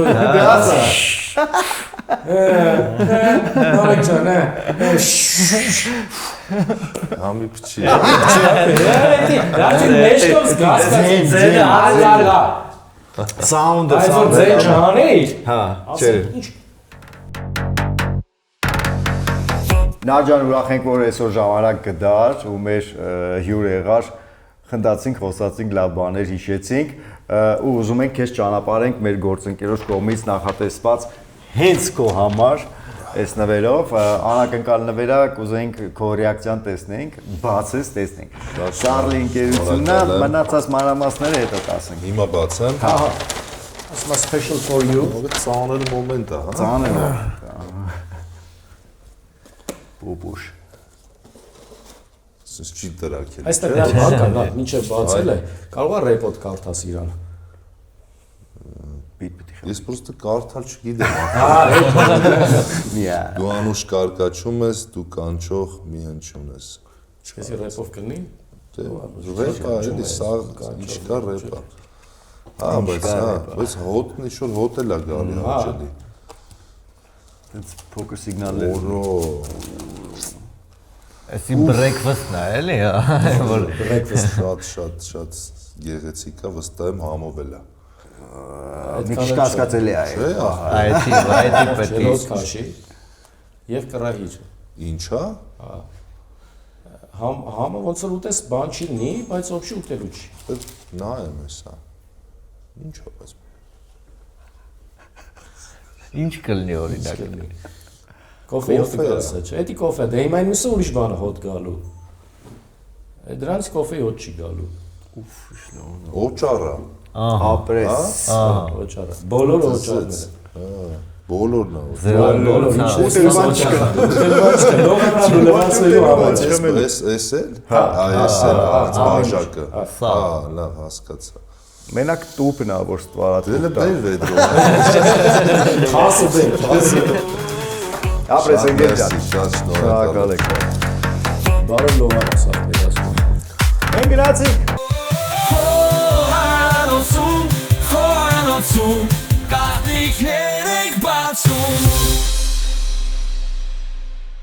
Նարեկ ջան, համի փչի։ Արդեն մեջքով զգացի ձենը ալալա։ Սաունդը, Այս որ ձեն չհանեիր։ Հա, չէ։ Ինչ Նաջան ուրախ ենք որ այսօր ժամանակ գդար ու մեր հյուր եղար խնդացինք, խոսացինք, լավ բաներ հիշեցինք ու ուզում ենք քեզ ճանապարհենք մեր գործընկերոջ կողմից նախատեսված հենց քո համար այս նվերով անակնկալ նվերա կուզենք քո ռեակցիան տեսնենք, բացես տեսնենք։ Շարլի ընկերությունն է, մնացած մանրամասները հետո կասենք։ Հիմա բացեմ։ Ահա։ Ասма special for you։ Ո՞վ ծանր մոմենտ է, հա։ Ծանր է։ Բուբուշ։ Սենց չի դրակել։ Այստեղ դա բան կա, նա մինչև բացել է, կարող է ռեպոտ կարդաս իրան։ Ես պրոստը կարդալ չգիտեմ։ Միա։ Դու անուշ կարկաչում ես, դու կանչող մի հնչյուն ես։ Այսի ռեպով կլինի։ Ռեպա, էլի սա ինչ կա ռեպա։ Բայց հոտն ինչ որ հոտ էլ է գալի հաճելի։ It's poker signal-ը։ Էսի breakfast-ն է, էլի, որ Breakfast շատ գեղեցիկ է, վստահ եմ համովել է։ Մի քիչ կասկածելի է։ այդ պետք է քաշի եւ կռահիր։ Ինչա։ Համը ոնց որ ուտես բան չի նի, բայց ոբշի ուտելու չի։ Պետք նայեմ հեսա։ Ինչա՞ բայց։ Ինչ կլինի օրինակ։ Կոֆե հոտը գալսա չէ։ Էդի կոֆե, դե հիմա մյուսը ուրիշ բան է հոտ գալու։ Դրանց կոֆե հոտ չի գալու։ Օճառա։ Ապրես։ Օճառա։ Բոլոր օճառները։ Բոլորն է։ Բոլոր ինչ է։ Լողանալու համար։ Էս էլ։ Այս էլ բաժակը։ Լավ հասկացա։ Մենակ տուփն է որ ստվարած։ Դելը բեր վեդրո։ Հասը բեր, հասը։ Ապրես ընկեր ջան։ Շատ շնորհակալ եք։ Բարով լողան ասա, մեր ասում։ Մենք գնացինք։ Խորանոցում, կարդիքներ ենք բացում